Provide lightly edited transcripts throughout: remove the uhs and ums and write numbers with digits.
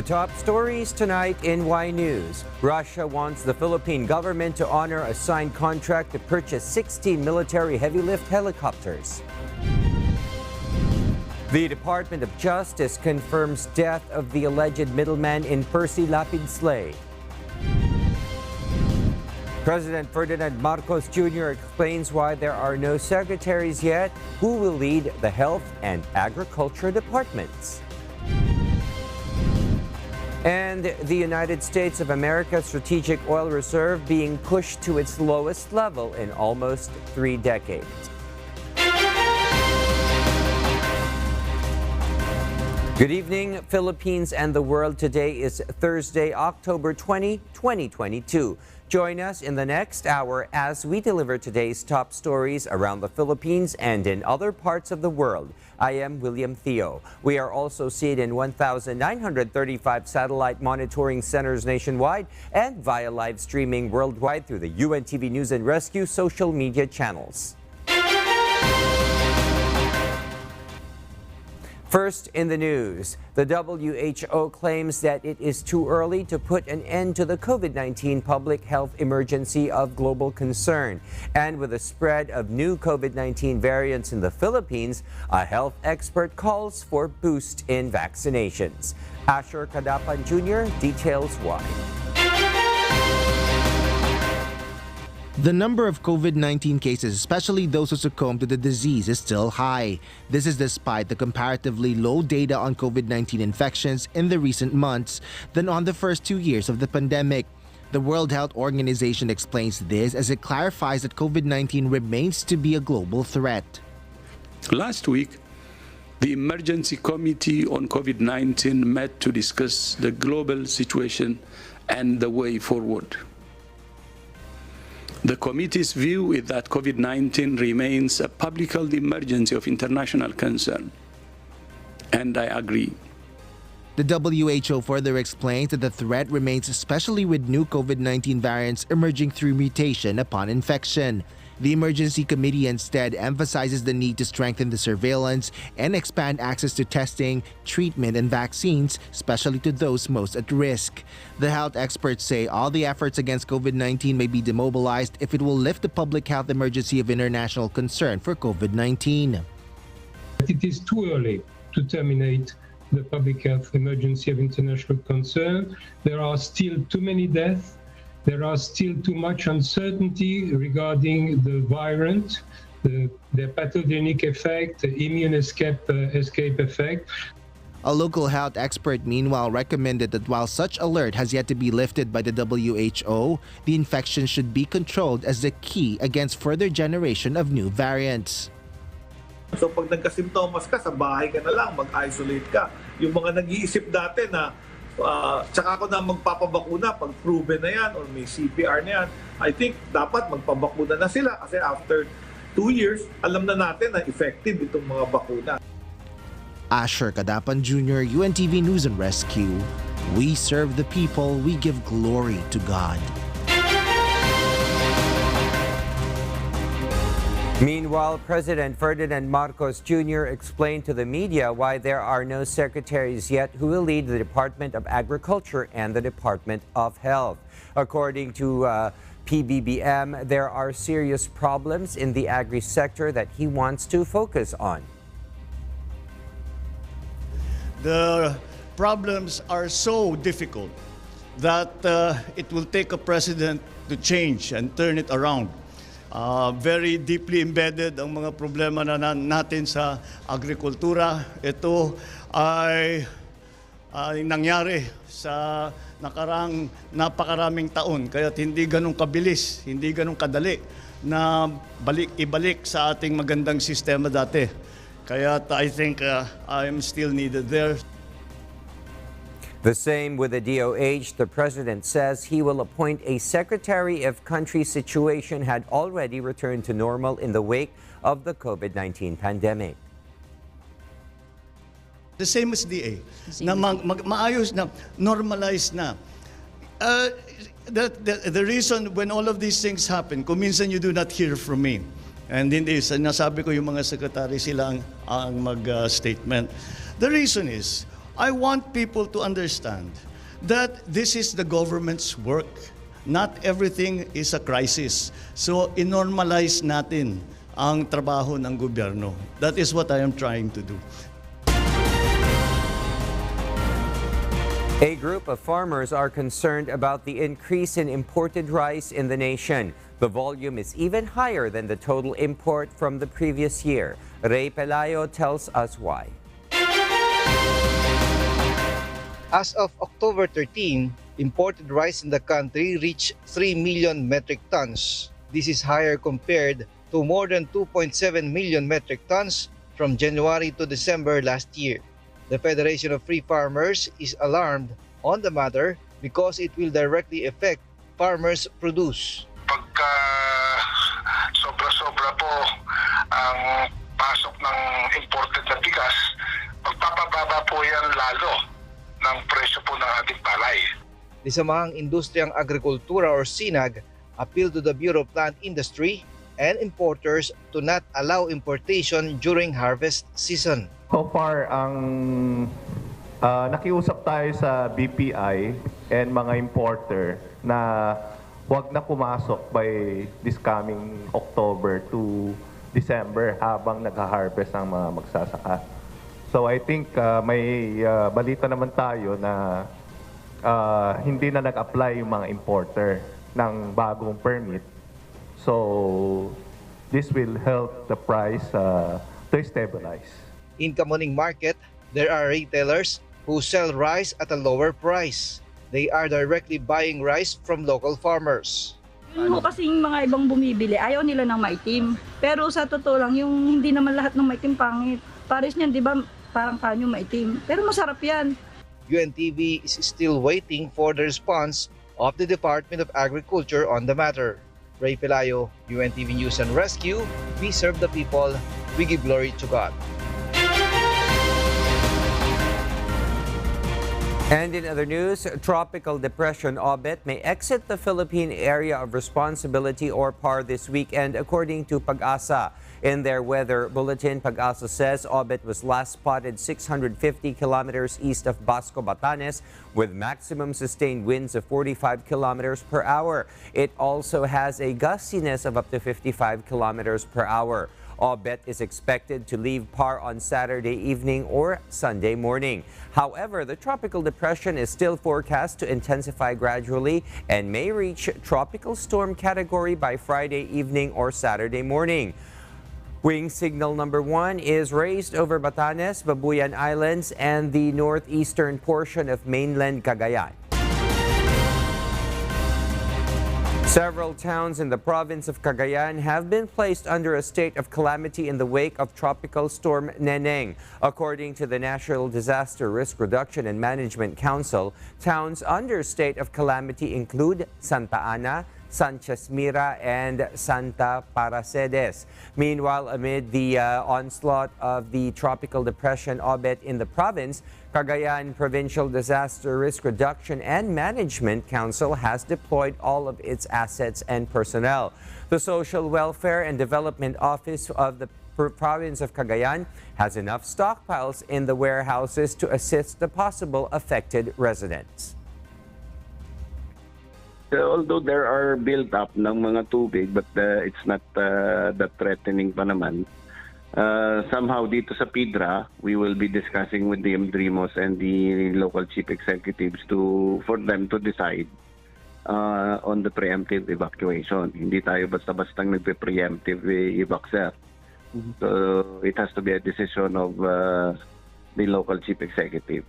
The top stories tonight in Y News. Russia wants the Philippine government to honor a signed contract to purchase 16 military heavy-lift helicopters. The Department of Justice confirms death of the alleged middleman in Percy Lapid slay. President Ferdinand Marcos Jr. explains why there are no secretaries yet who will lead the health and agriculture departments. And the United States of America's strategic oil reserve being pushed to its lowest level in almost 3 decades. Good evening, Philippines and the world. Today is Thursday, October 20, 2022. Join us in the next hour as we deliver today's top stories around the Philippines and in other parts of the world. I am William Theo. We are also seen in 1,935 satellite monitoring centers nationwide and via live streaming worldwide through the UNTV News and Rescue social media channels. First in the news, the WHO claims that it is too early to put an end to the COVID-19 public health emergency of global concern. And with the spread of new COVID-19 variants in the Philippines, a health expert calls for boost in vaccinations. Asher Kadapan Jr. details why. The number of COVID-19 cases, especially those who succumb to the disease, is still high. This is despite the comparatively low data on COVID-19 infections in the recent months than on the first 2 years of the pandemic. The World Health Organization explains this as it clarifies that COVID-19 remains to be a global threat. Last week, the Emergency Committee on COVID-19 met to discuss the global situation and the way forward. The committee's view is that COVID-19 remains a public health emergency of international concern, and I agree. The WHO further explains that the threat remains, especially with new COVID-19 variants emerging through mutation upon infection. The Emergency Committee instead emphasizes the need to strengthen the surveillance and expand access to testing, treatment, and vaccines, especially to those most at risk. The health experts say all the efforts against COVID-19 may be demobilized if it will lift the public health emergency of international concern for COVID-19. It is too early to terminate the public health emergency of international concern. There are still too many deaths. There are still too much uncertainty regarding the variant, their pathogenic effect, the immune escape effect. A local health expert, meanwhile, recommended that while such alert has yet to be lifted by the WHO, the infection should be controlled as the key against further generation of new variants. So pag nagka-symptoms ka, sa bahay ka na lang, mag-isolate ka. Yung mga nag-iisip dati na tsaka ako na magpapabakuna pag proven na yan or may CPR na yan, I think dapat magpabakuna na sila kasi after 2 years, alam na natin na effective itong mga bakuna. Asher Kadapan Jr., UNTV News and Rescue. We serve the people, we give glory to God. Meanwhile, President Ferdinand Marcos Jr. explained to the media why there are no secretaries yet who will lead the Department of Agriculture and the Department of Health. According to PBBM, there are serious problems in the agri-sector that he wants to focus on. The problems are so difficult that it will take a president to change and turn it around. Very deeply embedded ang mga problema na natin sa agrikultura. Ito ay nangyari sa napakaraming taon, kaya hindi ganun kabilis, hindi ganun kadali na ibalik sa ating magandang sistema dati. Kaya I think I am still needed there. The same with the DOH. The president says he will appoint a secretary if country's situation had already returned to normal in the wake of the COVID-19 pandemic. The same as DA, na maayos na, normalized na. The reason when all of these things happen, kung minsan you do not hear from me, and hindi, nasabi ko yung mga secretary sila ang mag-statement. The reason is, I want people to understand that this is the government's work. Not everything is a crisis. So, inormalize natin ang trabaho ng gobyerno. That is what I am trying to do. A group of farmers are concerned about the increase in imported rice in the nation. The volume is even higher than the total import from the previous year. Ray Pelayo tells us why. As of October 13, imported rice in the country reached 3 million metric tons. This is higher compared to more than 2.7 million metric tons from January to December last year. The Federation of Free Farmers is alarmed on the matter because it will directly affect farmers' produce. Pagka sobra-sobra po ang pasok ng imported na bigas, magpapababa po yan lalo ng presyo po ng ating palay. The Samahang Industriyang Agrikultura or SINAG appealed to the Bureau of Plant Industry and importers to not allow importation during harvest season. So far, nakiusap tayo sa BPI and mga importer na huwag na pumasok by this coming October to December habang nag-harvest ang mga magsasaka. So I think may balita naman tayo na hindi na nag-apply yung mga importer ng bagong permit. So this will help the price to stabilize. In Kamuning Market, there are retailers who sell rice at a lower price. They are directly buying rice from local farmers. Yung kasing mga ibang bumibili, ayaw nila ng maitim. Pero sa totoo lang, yung hindi naman lahat ng maitim pangit. Pares niyan, di ba, parang kanyo maitim. Pero masarap yan. UNTV is still waiting for the response of the Department of Agriculture on the matter. Ray Pelayo, UNTV News and Rescue. We serve the people. We give glory to God. And in other news, Tropical Depression Obet may exit the Philippine Area of Responsibility or PAR this weekend, according to Pag-asa. In their weather bulletin, Pag-asa says Obet was last spotted 650 kilometers east of Basco, Batanes, with maximum sustained winds of 45 kilometers per hour. It also has a gustiness of up to 55 kilometers per hour. Obet is expected to leave PAR on Saturday evening or Sunday morning. However, the tropical depression is still forecast to intensify gradually and may reach tropical storm category by Friday evening or Saturday morning. Wing signal number 1 is raised over Batanes, Babuyan Islands, and the northeastern portion of mainland Cagayan. Several towns in the province of Cagayan have been placed under a state of calamity in the wake of Tropical Storm Neneng. According to the National Disaster Risk Reduction and Management Council, towns under state of calamity include Santa Ana, Sanchez Mira, and Santa Paracedes. Meanwhile, amid the onslaught of the tropical depression Obet in the province, Cagayan Provincial Disaster Risk Reduction and Management Council has deployed all of its assets and personnel. The Social Welfare and Development Office of the province of Cagayan has enough stockpiles in the warehouses to assist the possible affected residents. Although there are build-up ng mga tubig, but it's not that threatening pa naman. Somehow dito sa PIDRA, we will be discussing with the MDRIMOS and the local chief executives for them to decide on the preemptive evacuation. Hindi tayo basta-bastang nagpe-preemptive evac, sir. So it has to be a decision of the local chief executive.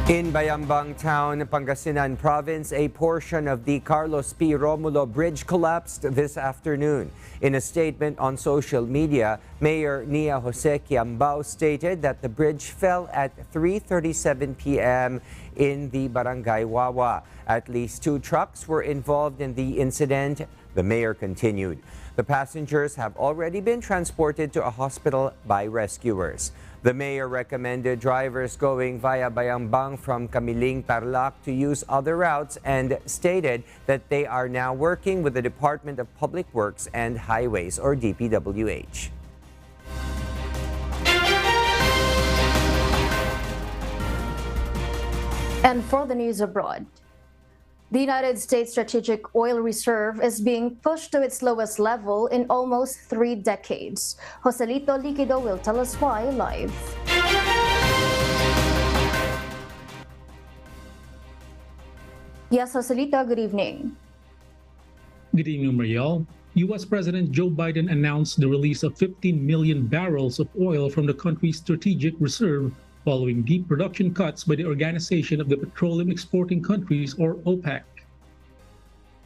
In Bayambang Town, Pangasinan Province, a portion of the Carlos P. Romulo Bridge collapsed this afternoon. In a statement on social media, Mayor Nia Jose Quiambao stated that the bridge fell at 3:37 p.m. in the Barangay Wawa. At least 2 trucks were involved in the incident, the mayor continued. The passengers have already been transported to a hospital by rescuers. The mayor recommended drivers going via Bayambang from Camiling, Tarlac to use other routes and stated that they are now working with the Department of Public Works and Highways or DPWH. And for the news abroad, the United States Strategic Oil Reserve is being pushed to its lowest level in almost 3 decades. Joselito Liquido will tell us why live. Yes, Joselito, good evening. Good evening, Mariel. U.S. President Joe Biden announced the release of 15 million barrels of oil from the country's strategic reserve following deep production cuts by the Organization of the Petroleum Exporting Countries, or OPEC.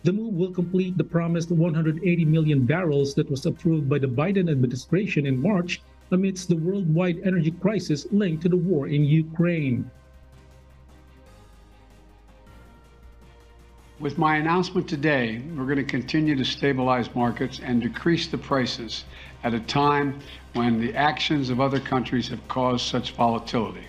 The move will complete the promised 180 million barrels that was approved by the Biden administration in March amidst the worldwide energy crisis linked to the war in Ukraine. With my announcement today, we're going to continue to stabilize markets and decrease the prices at a time when the actions of other countries have caused such volatility.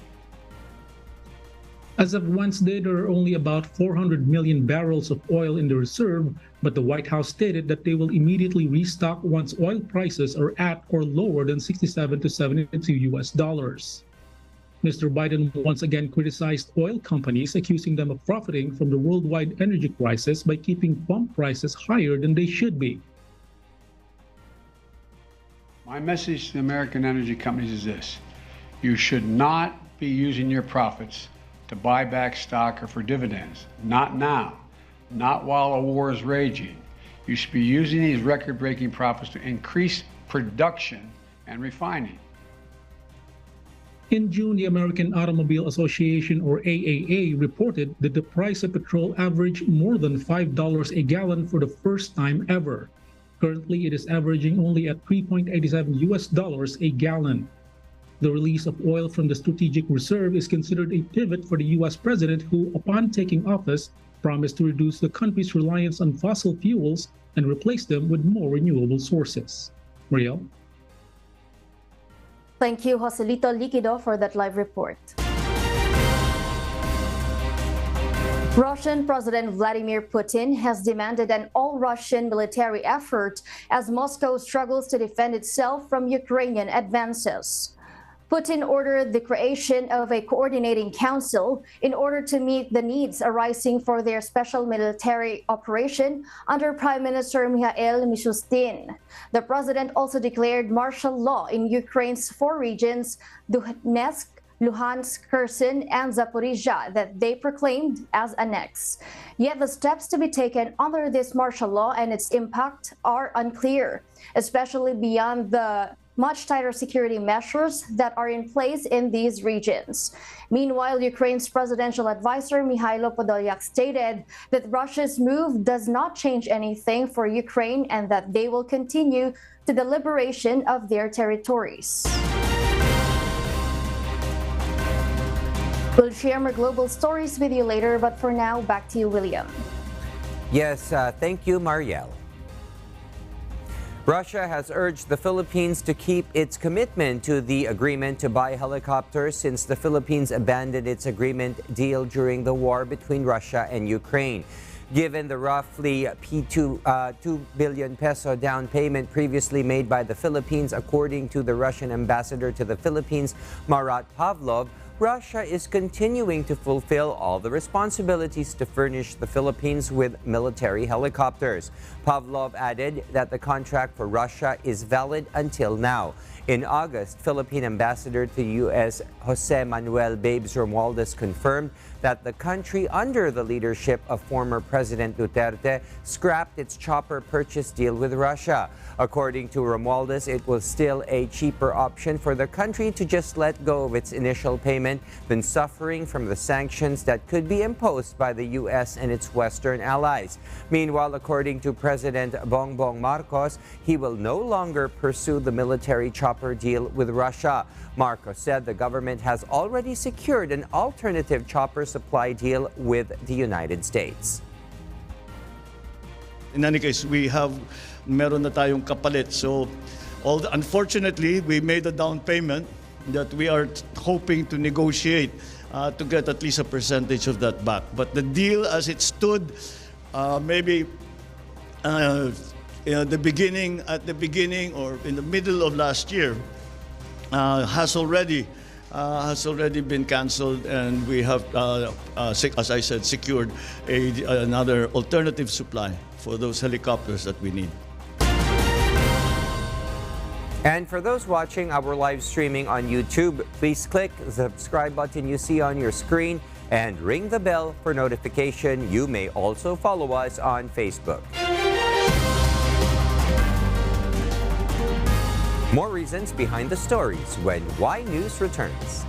As of Wednesday, there are only about 400 million barrels of oil in the reserve, but the White House stated that they will immediately restock once oil prices are at or lower than $67 to $72. Mr. Biden once again criticized oil companies, accusing them of profiting from the worldwide energy crisis by keeping pump prices higher than they should be. My message to the American energy companies is this: you should not be using your profits to buy back stock or for dividends. Not now, not while a war is raging. You should be using these record-breaking profits to increase production and refining. In June, the American Automobile Association, or AAA, reported that the price of petrol averaged more than $5 a gallon for the first time ever. Currently, it is averaging only at $3.87 a gallon. The release of oil from the strategic reserve is considered a pivot for the U.S. president who, upon taking office, promised to reduce the country's reliance on fossil fuels and replace them with more renewable sources. Mariel? Thank you, Joselito Liquido, for that live report. Russian President Vladimir Putin has demanded an all-Russian military effort as Moscow struggles to defend itself from Ukrainian advances. Putin ordered the creation of a coordinating council in order to meet the needs arising for their special military operation under Prime Minister Mikhail Mishustin. The president also declared martial law in Ukraine's 4 regions, Donetsk, Luhansk, Kherson, and Zaporizhia, that they proclaimed as annexed. Yet the steps to be taken under this martial law and its impact are unclear, especially beyond the much tighter security measures that are in place in these regions. Meanwhile, Ukraine's presidential advisor Mikhailo Podolyak stated that Russia's move does not change anything for Ukraine and that they will continue to the liberation of their territories. We'll share more global stories with you later, but for now, back to you, William. Yes, thank you, Mariel. Russia has urged the Philippines to keep its commitment to the agreement to buy helicopters since the Philippines abandoned its agreement deal during the war between Russia and Ukraine. Given the roughly 2 billion peso down payment previously made by the Philippines, according to the Russian ambassador to the Philippines, Marat Pavlov, Russia is continuing to fulfill all the responsibilities to furnish the Philippines with military helicopters. Pavlov added that the contract for Russia is valid until now. In August, Philippine Ambassador to U.S. Jose Manuel Babes Romualdez confirmed that the country, under the leadership of former President Duterte, scrapped its chopper purchase deal with Russia. According to Romualdez, it was still a cheaper option for the country to just let go of its initial payment than suffering from the sanctions that could be imposed by the U.S. and its Western allies. Meanwhile, according to President Bongbong Marcos, he will no longer pursue the military chopper deal with Russia. Marcos said the government has already secured an alternative chopper supply deal with the United States. In any case, meron na tayong kapalit. So, unfortunately, we made a down payment that we are hoping to negotiate to get at least a percentage of that back. But the deal as it stood, maybe at the beginning or in the middle of last year, has already has already been canceled, and we have, as I said, secured another alternative supply for those helicopters that we need. And for those watching our live streaming on YouTube, please click the subscribe button you see on your screen and ring the bell for notification. You may also follow us on Facebook. More reasons behind the stories when Y News returns.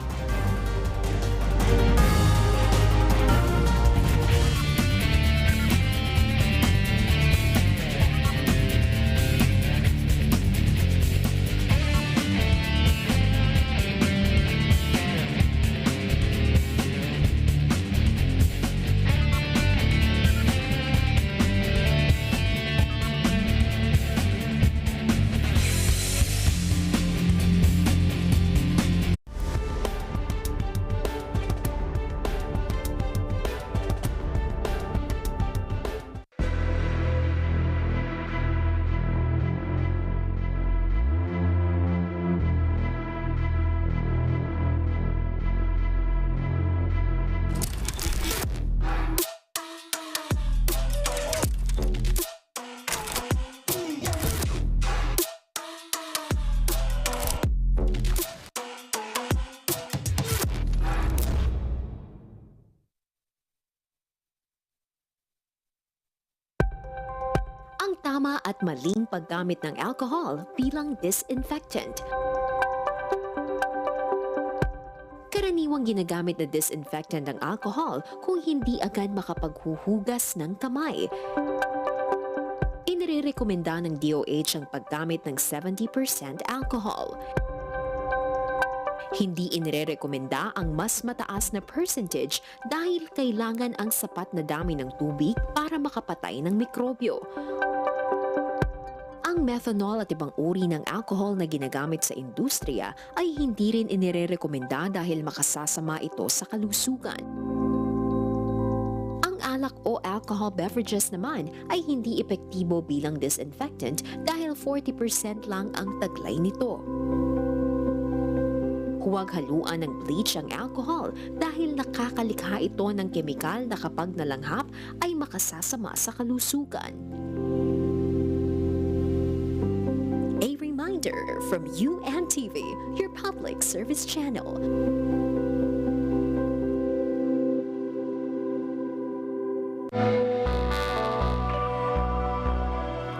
Ang tama at maling paggamit ng alcohol bilang disinfectant. Karaniwang ginagamit na disinfectant ng alcohol kung hindi agad makapaghuhugas ng kamay. Inirekomenda ng DOH ang paggamit ng 70% alcohol. Hindi inirekomenda ang mas mataas na percentage dahil kailangan ang sapat na dami ng tubig para makapatay ng mikrobyo. Ang methanol at ibang uri ng alcohol na ginagamit sa industriya ay hindi rin inirekomenda dahil makasasama ito sa kalusugan. Ang alak o alcohol beverages naman ay hindi epektibo bilang disinfectant dahil 40% lang ang taglay nito. Huwag haluan ng bleach ang alcohol dahil nakakalikha ito ng kemikal na kapag nalanghap ay makasasama sa kalusugan. A reminder from UNTV, your public service channel.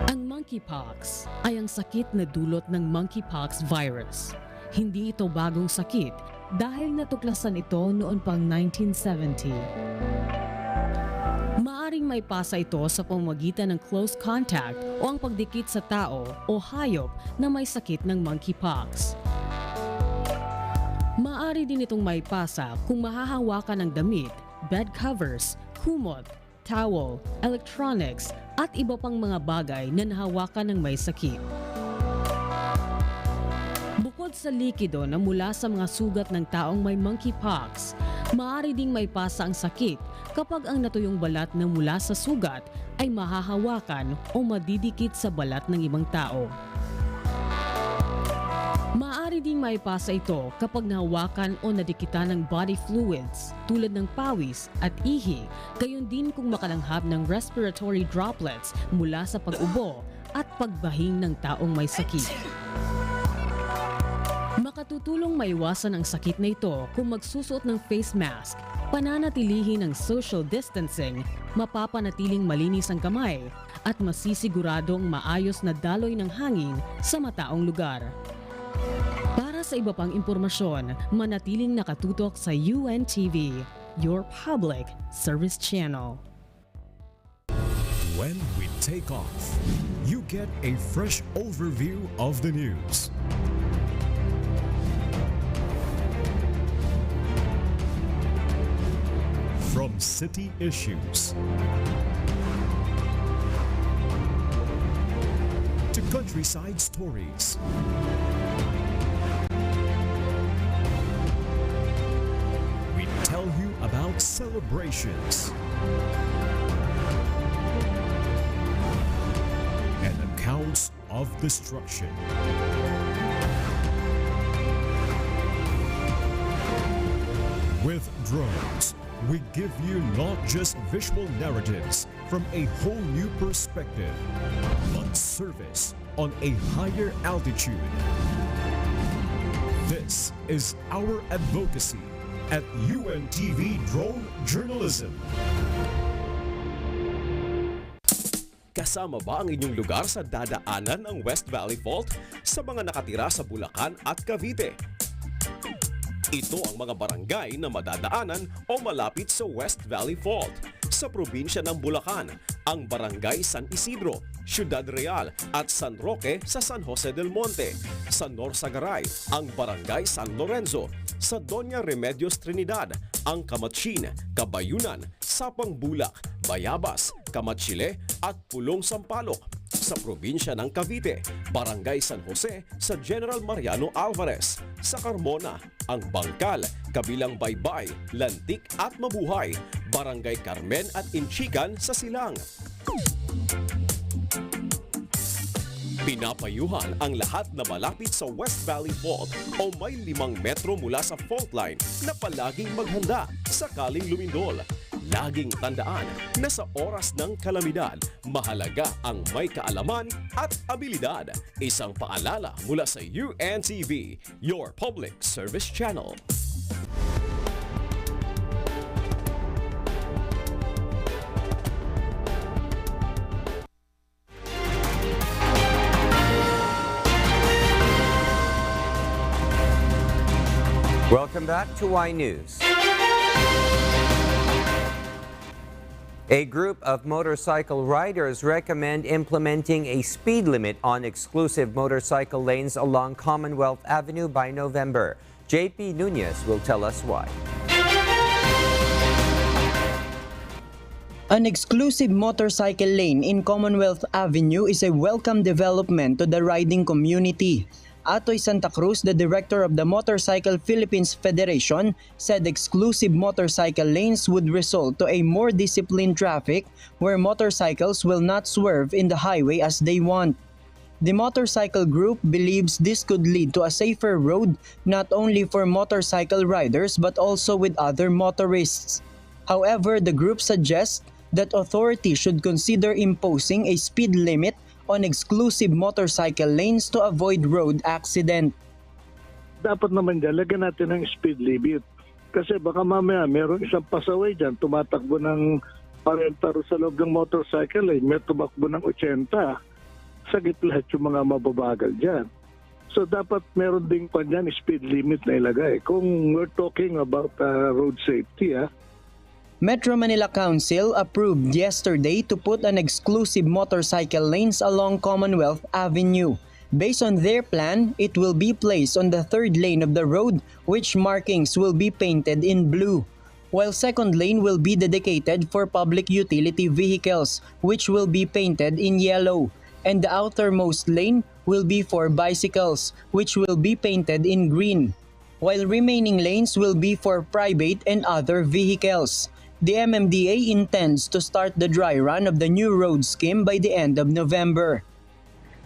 Ang monkeypox ay ang sakit na dulot ng monkeypox virus. Hindi ito bagong sakit dahil natuklasan ito noon pang 1970. Maaring may pasa ito sa pamamagitan ng close contact o ang pagdikit sa tao o hayop na may sakit ng monkeypox. Maaari din itong may pasa kung mahahawakan ng damit, bed covers, kumot, towel, electronics at iba pang mga bagay na nahawakan ng may sakit. Bukod sa likido na mula sa mga sugat ng taong may monkeypox, maaari ding may pasa ang sakit kapag ang natuyong balat na mula sa sugat ay mahahawakan o madidikit sa balat ng ibang tao. Maaari ding may pasa ito kapag nahawakan o nadikitan ng body fluids tulad ng pawis at ihi, gayon din kung makalanghap ng respiratory droplets mula sa pag-ubo at pagbahing ng taong may sakit. Makatutulong maiwasan ang sakit na ito kung magsusuot ng face mask, pananatilihin ng social distancing, mapapanatiling malinis ang kamay, at masisiguradong maayos na daloy ng hangin sa mataong lugar. Para sa iba pang impormasyon, manatiling nakatutok sa UNTV, your public service channel. When we take off, you get a fresh overview of the news. From city issues to countryside stories, we tell you about celebrations and accounts of destruction. Drones, we give you not just visual narratives from a whole new perspective, but service on a higher altitude. This is our advocacy at UNTV Drone Journalism. Kasama ba ang inyong lugar sa dadaanan ng West Valley Fault sa mga nakatira sa Bulacan at Cavite? Ito ang mga barangay na madadaanan o malapit sa West Valley Fault. Sa probinsya ng Bulacan, ang Barangay San Isidro, Ciudad Real at San Roque sa San Jose del Monte. Sa Norsagaray, ang Barangay San Lorenzo. Sa Doña Remedios Trinidad, ang Kamatsin, Kabayunan, Sapang Bulak, Bayabas, Kamatsile at Pulong Sampaloc. Sa probinsya ng Cavite, Barangay San Jose sa General Mariano Alvarez. Sa Carmona, ang Bangkal, kabilang Baybay, Lantik at Mabuhay, Barangay Carmen at Inchican sa Silang. Pinapayuhan ang lahat na malapit sa West Valley Fault o may 5 metro mula sa fault line na palaging maghanda sakaling lumindol. Laging tandaan na sa oras ng kalamidad, mahalaga ang may kaalaman at abilidad. Isang paalala mula sa UNTV, your public service channel. Welcome back to Y News. A group of motorcycle riders recommend implementing a speed limit on exclusive motorcycle lanes along Commonwealth Avenue by November. JP Nunez will tell us why. An exclusive motorcycle lane in Commonwealth Avenue is a welcome development to the riding community. Atoy Santa Cruz, the director of the Motorcycle Philippines Federation, said exclusive motorcycle lanes would result to a more disciplined traffic where motorcycles will not swerve in the highway as they want. The motorcycle group believes this could lead to a safer road not only for motorcycle riders but also with other motorists. However, the group suggests that authorities should consider imposing a speed limit on exclusive motorcycle lanes to avoid road accident. Dapat naman dyan, lagyan natin ng speed limit. Kasi baka mamaya mayroong isang pasaway dyan, tumatakbo ng 40 sa loob ng motorcycle lane, may tumakbo ng 80. Sagit lahat yung mga mababagal dyan. So dapat meron ding dyan, speed limit na ilagay. Kung we're talking about road safety, Metro Manila Council approved yesterday to put an exclusive motorcycle lanes along Commonwealth Avenue. Based on their plan, it will be placed on the third lane of the road, which markings will be painted in blue, while second lane will be dedicated for public utility vehicles, which will be painted in yellow, and the outermost lane will be for bicycles, which will be painted in green, while remaining lanes will be for private and other vehicles. The MMDA intends to start the dry run of the new road scheme by the end of November.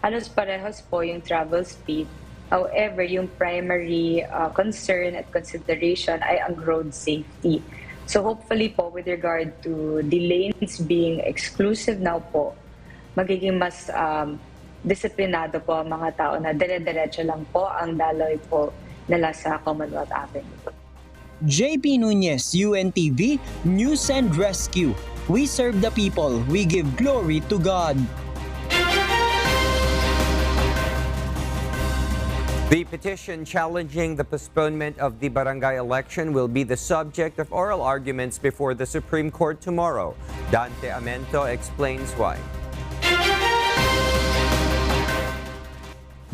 Halos parehas po yung travel speed. However, yung primary concern at consideration ay ang road safety. So hopefully po with regard to the lanes being exclusive now po, magiging mas disiplinado po ang mga tao na dire-diretso lang po ang daloy po nila sa Commonwealth Avenue. JP Nunez, UNTV, News and Rescue. We serve the people. We give glory to God. The petition challenging the postponement of the barangay election will be the subject of oral arguments before the Supreme Court tomorrow. Dante Amento explains why.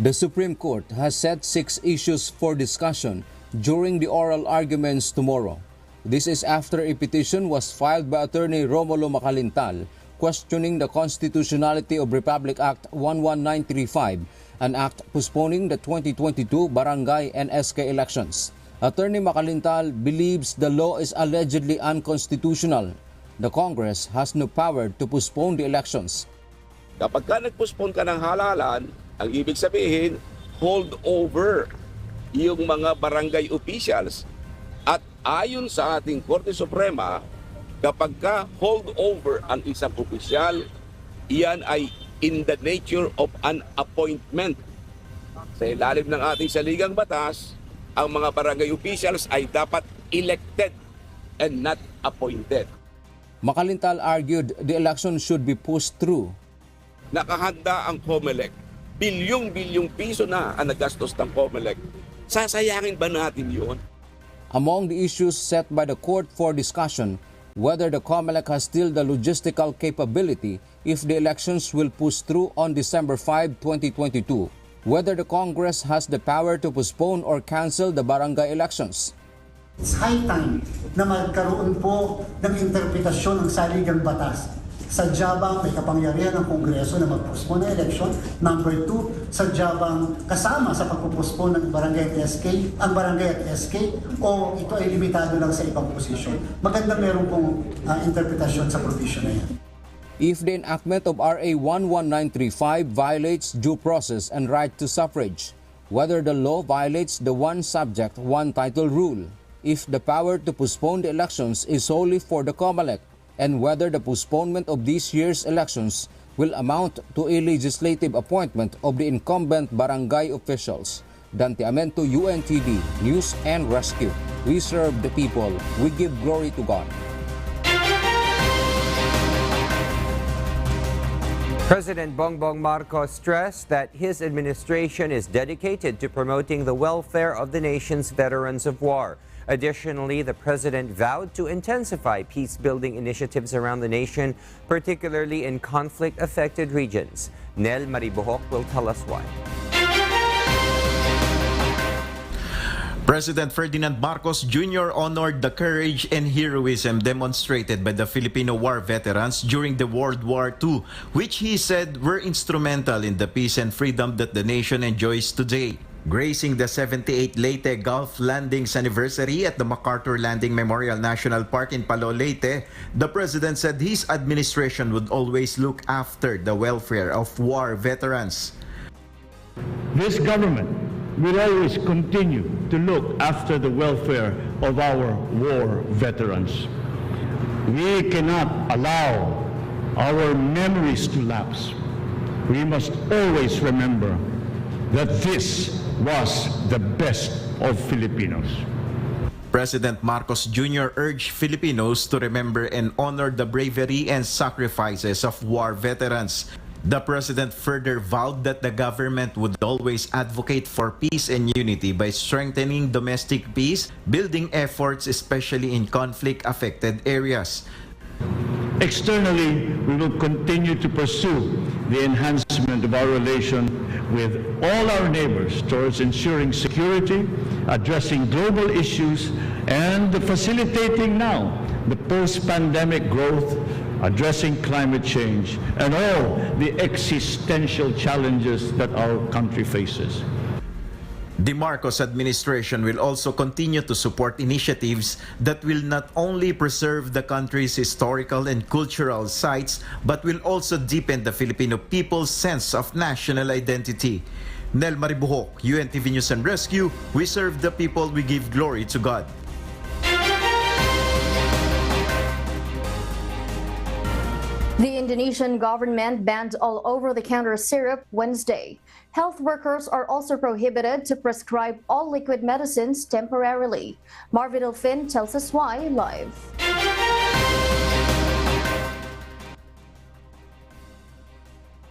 The Supreme Court has set 6 issues for discussion during the oral arguments tomorrow. This is after a petition was filed by Attorney Romulo Macalintal questioning the constitutionality of Republic Act 11935, an act postponing the 2022 barangay and SK elections. Attorney Macalintal believes the law is allegedly unconstitutional. The Congress has no power to postpone the elections. Kapag ka nag-postpone ka ng halalan, ang ibig sabihin, hold over yung mga barangay officials at ayon sa ating Korte Suprema, kapag ka hold over ang isang opisyal, iyan ay in the nature of an appointment. Sa ilalim ng ating saligang batas, ang mga barangay officials ay dapat elected and not appointed. Makalintal argued the election should be pushed through. Nakahanda ang COMELEC. Bilyong-bilyong piso na ang nagastos ng COMELEC. Sasayangin ba natin yun? Among the issues set by the court for discussion, whether the COMELEC has still the logistical capability if the elections will push through on December 5, 2022, whether the Congress has the power to postpone or cancel the barangay elections. It's high time na magkaroon po ng interpretasyon ng saligang batas. Sadya bang may kapangyarihan ng Kongreso na mag-postpone ng election? Number 2, sadya bang kasama sa pagpupospone ng barangay at SK, ang barangay at SK, o ito ay limitado lang sa ibang posisyon? Maganda meron pong interpretasyon sa provision na yan. If the enactment of RA 11935 violates due process and right to suffrage, whether the law violates the one subject, one title rule, if the power to postpone the elections is solely for the COMELEC, and whether the postponement of this year's elections will amount to a legislative appointment of the incumbent barangay officials. Dante Amento, UNTV, News and Rescue. We serve the people. We give glory to God. President Bongbong Marcos stressed that his administration is dedicated to promoting the welfare of the nation's veterans of war. Additionally, the president vowed to intensify peace-building initiatives around the nation, particularly in conflict-affected regions. Nel Maribohok will tell us why. President Ferdinand Marcos Jr. honored the courage and heroism demonstrated by the Filipino war veterans during the World War II, which he said were instrumental in the peace and freedom that the nation enjoys today. Gracing the 78th Leyte Gulf Landings anniversary at the MacArthur Landing Memorial National Park in Palo Leyte, the president said his administration would always look after the welfare of war veterans. This government will always continue to look after the welfare of our war veterans. We cannot allow our memories to lapse. We must always remember that this was the best of Filipinos. President Marcos Jr. urged Filipinos to remember and honor the bravery and sacrifices of war veterans. The president further vowed that the government would always advocate for peace and unity by strengthening domestic peace, building efforts especially in conflict-affected areas. Externally, we will continue to pursue the enhancement of our relation with all our neighbors towards ensuring security, addressing global issues, and facilitating now the post-pandemic growth, addressing climate change, and all the existential challenges that our country faces. The Marcos administration will also continue to support initiatives that will not only preserve the country's historical and cultural sites, but will also deepen the Filipino people's sense of national identity. Nel Maribohok, UNTV News and Rescue, we serve the people, we give glory to God. The Indonesian government banned all over-the-counter syrup Wednesday. Health workers are also prohibited to prescribe all liquid medicines temporarily. Marvin Delfin tells us why live.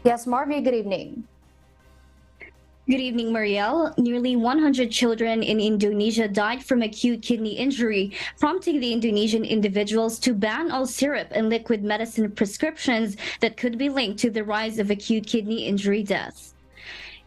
Yes, Marvin, good evening. Good evening, Marielle. Nearly 100 children in Indonesia died from acute kidney injury, prompting the Indonesian individuals to ban all syrup and liquid medicine prescriptions that could be linked to the rise of acute kidney injury deaths.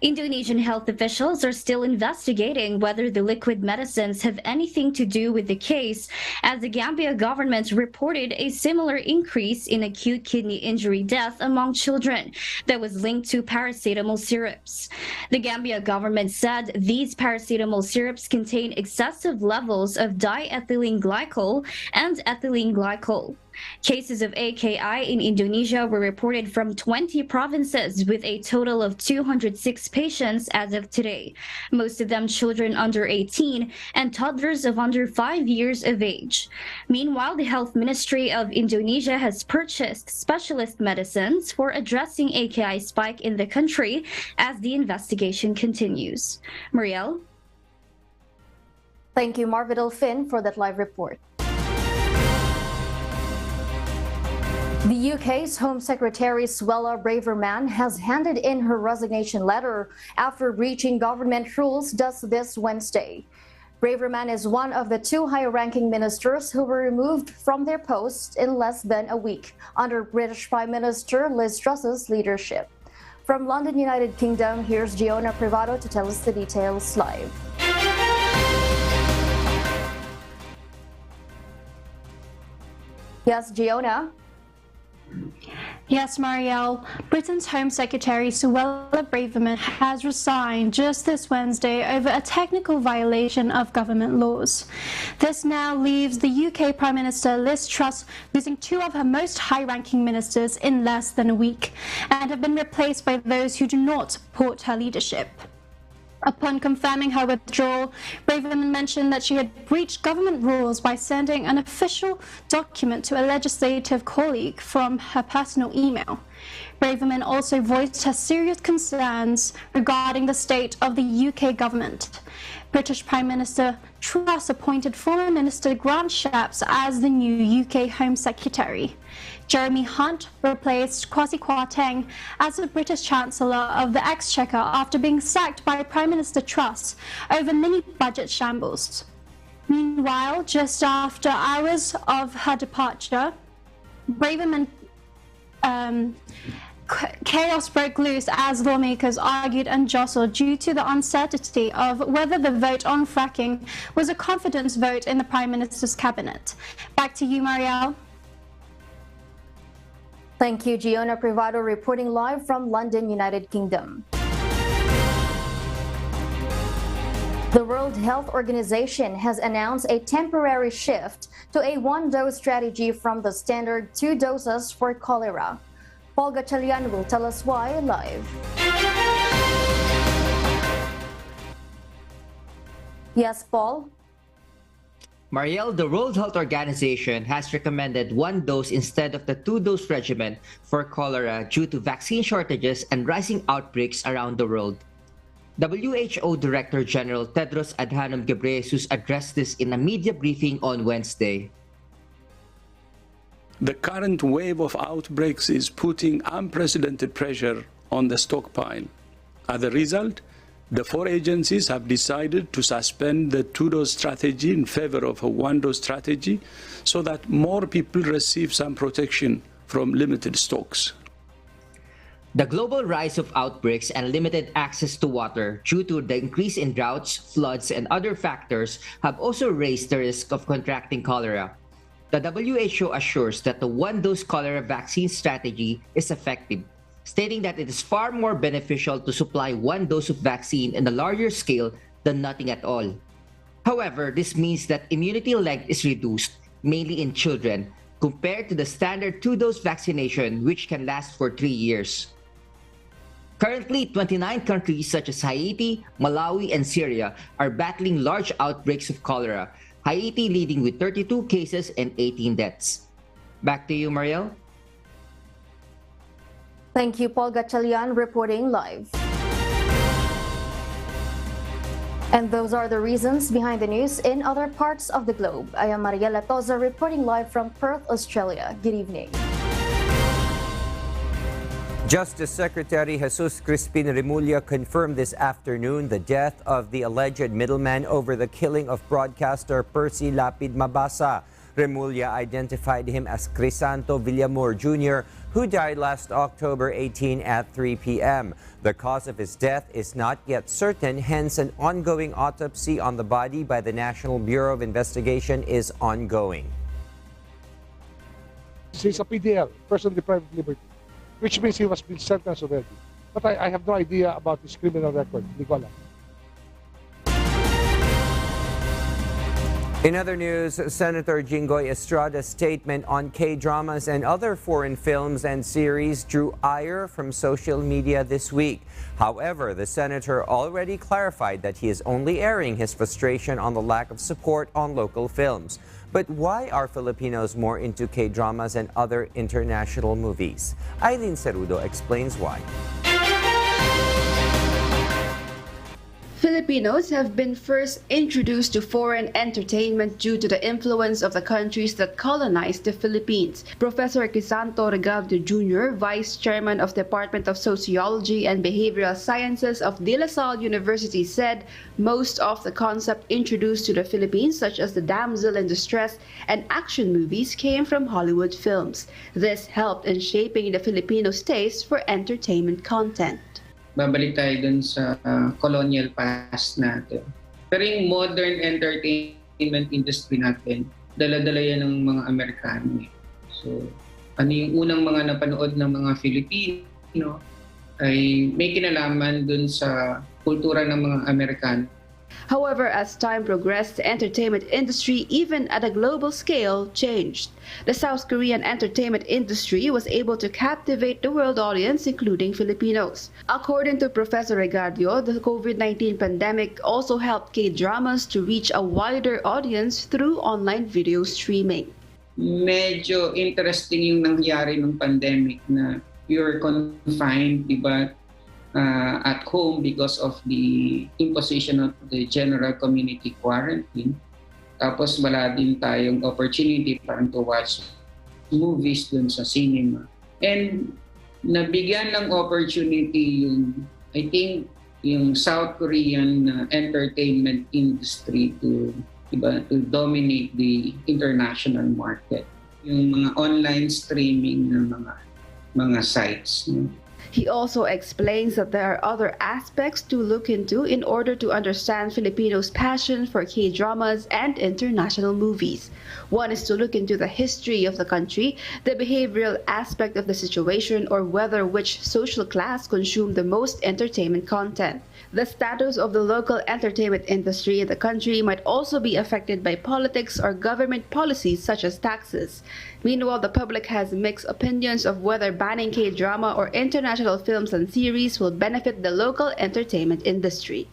Indonesian health officials are still investigating whether the liquid medicines have anything to do with the case, as the Gambia government reported a similar increase in acute kidney injury death among children that was linked to paracetamol syrups. The Gambia government said these paracetamol syrups contain excessive levels of diethylene glycol and ethylene glycol. Cases of AKI in Indonesia were reported from 20 provinces with a total of 206 patients as of today, most of them children under 18 and toddlers of under 5 years of age. Meanwhile, the Health Ministry of Indonesia has purchased specialist medicines for addressing AKI spike in the country as the investigation continues. Marielle? Thank you, Marvidal Finn, for that live report. The UK's Home Secretary Suella Braverman has handed in her resignation letter after breaching government rules this Wednesday. Braverman is one of the 2 high-ranking ministers who were removed from their posts in less than a week under British Prime Minister Liz Truss's leadership. From London, United Kingdom, here's Giona Privado to tell us the details live. Yes, Giona. Yes, Marielle. Britain's Home Secretary Suella Braverman has resigned just this Wednesday over a technical violation of government laws. This now leaves the UK Prime Minister Liz Truss losing 2 of her most high-ranking ministers in less than a week and have been replaced by those who do not support her leadership. Upon confirming her withdrawal, Braverman mentioned that she had breached government rules by sending an official document to a legislative colleague from her personal email. Braverman also voiced her serious concerns regarding the state of the UK government. British Prime Minister Truss appointed former Minister Grant Shapps as the new UK Home Secretary. Jeremy Hunt replaced Kwasi Kwarteng as the British Chancellor of the Exchequer after being sacked by Prime Minister Truss over mini-budget shambles. Meanwhile, just after hours of her departure, Braverman chaos broke loose as lawmakers argued and jostled due to the uncertainty of whether the vote on fracking was a confidence vote in the Prime Minister's cabinet. Back to you, Marielle. Thank you, Giona Privado, reporting live from London, United Kingdom. The World Health Organization has announced a temporary shift to a 1-dose strategy from the standard 2 doses for cholera. Paul Gatchalian will tell us why live. Yes, Paul? Marielle, the World Health Organization has recommended 1 dose instead of the 2-dose regimen for cholera due to vaccine shortages and rising outbreaks around the world. WHO Director General Tedros Adhanom Ghebreyesus addressed this in a media briefing on Wednesday. The current wave of outbreaks is putting unprecedented pressure on the stockpile. As a result, the 4 agencies have decided to suspend the 2-dose strategy in favor of a 1-dose strategy so that more people receive some protection from limited stocks. The global rise of outbreaks and limited access to water due to the increase in droughts, floods, and other factors have also raised the risk of contracting cholera. The WHO assures that the 1-dose cholera vaccine strategy is effective, stating that it is far more beneficial to supply 1 dose of vaccine in a larger scale than nothing at all. However, this means that immunity length is reduced, mainly in children, compared to the standard 2-dose vaccination, which can last for 3 years. Currently, 29 countries such as Haiti, Malawi, and Syria are battling large outbreaks of cholera, Haiti leading with 32 cases and 18 deaths. Back to you, Marielle. Thank you, Paul Gatchalian, reporting live. And those are the reasons behind the news in other parts of the globe. I am Mariela Toza reporting live from Perth, Australia. Good evening. Justice Secretary Jesus Crispin Remulla confirmed this afternoon the death of the alleged middleman over the killing of broadcaster Percy Lapid Mabasa. Remulla identified him as Crisanto Villamor Jr., who died last October 18 at 3 p.m. The cause of his death is not yet certain, hence an ongoing autopsy on the body by the National Bureau of Investigation is ongoing. He's a PDL, person deprived of liberty, which means he was been sentenced already. But I have no idea about his criminal record. Hindi ko alam. In other news, Senator Jinggoy Estrada's statement on K-dramas and other foreign films and series drew ire from social media this week. However, the senator already clarified that he is only airing his frustration on the lack of support on local films. But why are Filipinos more into K-dramas and other international movies? Eileen Cerudo explains why. Filipinos have been first introduced to foreign entertainment due to the influence of the countries that colonized the Philippines. Professor Crisanto Regaldo Jr., Vice Chairman of Department of Sociology and Behavioral Sciences of De La Salle University, said most of the concept introduced to the Philippines, such as the damsel in distress and action movies, came from Hollywood films. This helped in shaping the Filipinos' taste for entertainment content. Babalik tayo dun sa colonial past natin. Pero yung modern entertainment industry natin, dala-dala yan ng mga Amerikano. So, ano yung unang mga napanood ng mga Filipino ay may kinalaman dun sa kultura ng mga Amerikano. However, as time progressed, the entertainment industry, even at a global scale, changed. The South Korean entertainment industry was able to captivate the world audience, including Filipinos. According to Professor Regardio, the COVID-19 pandemic also helped K-dramas to reach a wider audience through online video streaming. Medyo interesting yung nangyari ng pandemic na you're confined, di ba? At home because of the imposition of the general community quarantine. Tapos wala din tayong opportunity para to watch movies dun sa cinema. And nabigyan ng opportunity yung, I think, yung South Korean entertainment industry to dominate the international market. Yung mga online streaming ng mga sites. No? He also explains that there are other aspects to look into in order to understand Filipinos' passion for K-dramas and international movies. One is to look into the history of the country, the behavioral aspect of the situation, or whether which social class consume the most entertainment content. The status of the local entertainment industry in the country might also be affected by politics or government policies such as taxes. Meanwhile, the public has mixed opinions of whether banning K-drama or international films and series will benefit the local entertainment industry.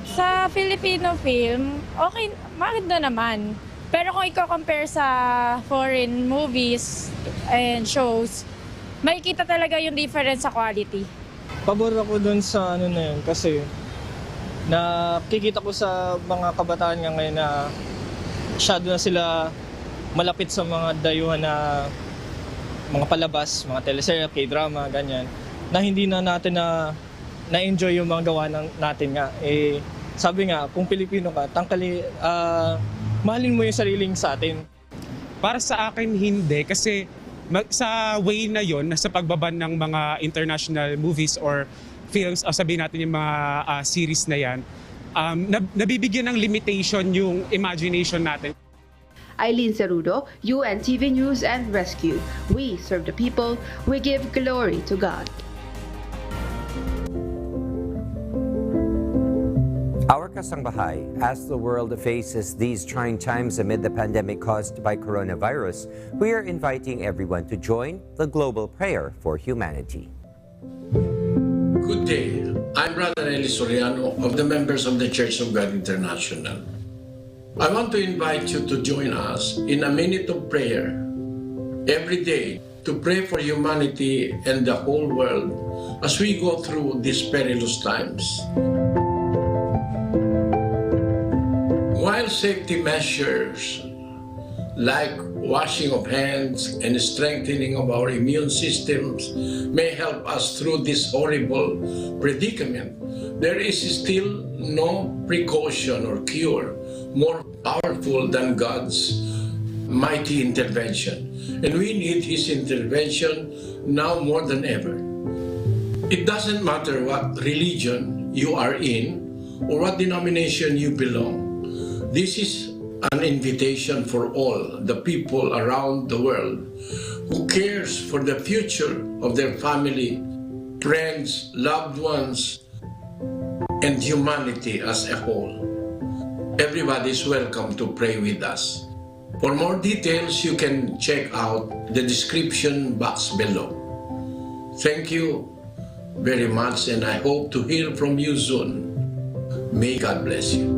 Sa Filipino film, okay, maganda naman. Pero kung i-compare sa foreign movies and shows, makikita talaga yung difference sa quality. Pabor ako dun sa ano na yun kasi nakikita ko sa mga kabataan nga ngayon na masyado na sila malapit sa mga dayuhan na mga palabas, mga teleserye, K-drama, ganyan, na hindi na natin na-enjoy yung mga gawa natin nga. Eh, sabi nga, kung Pilipino ka, mahalin mo yung sariling sa atin. Para sa akin, hindi. Kasi sa way na yon, sa pagbaban ng mga international movies or films, o sabihin natin yung mga series na yan, nabibigyan ng limitation yung imagination natin. Eileen Cerudo, UNTV News and Rescue. We serve the people, we give glory to God. Our kasangbahay, as the world faces these trying times amid the pandemic caused by coronavirus, we are inviting everyone to join the global prayer for humanity. Good day. I'm Brother Eli Soriano of the members of the Church of God International. I want to invite you to join us in a minute of prayer every day to pray for humanity and the whole world as we go through these perilous times. While safety measures like washing of hands and strengthening of our immune systems may help us through this horrible predicament, there is still no precaution or cure more powerful than God's mighty intervention. And we need His intervention now more than ever. It doesn't matter what religion you are in or what denomination you belong. This is an invitation for all the people around the world who cares for the future of their family, friends, loved ones, and humanity as a whole. everybody is welcome to pray with us. For more details, you can check out the description box below. Thank you very much, and I hope to hear from you soon. May God bless you.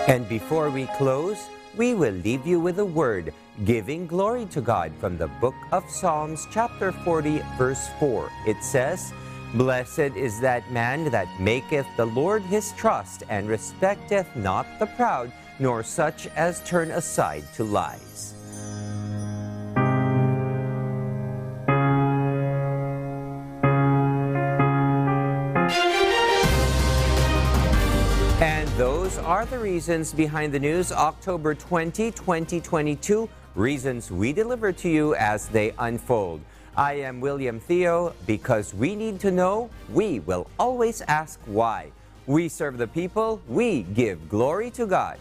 And before we close, we will leave you with a word, giving glory to God from the book of Psalms, chapter 40, verse 4. It says, "Blessed is that man that maketh the Lord his trust, and respecteth not the proud, nor such as turn aside to lies." And those are the reasons behind the news, October 20, 2022, reasons we deliver to you as they unfold. I am William Theo. Because we need to know, we will always ask why. We serve the people, we give glory to God.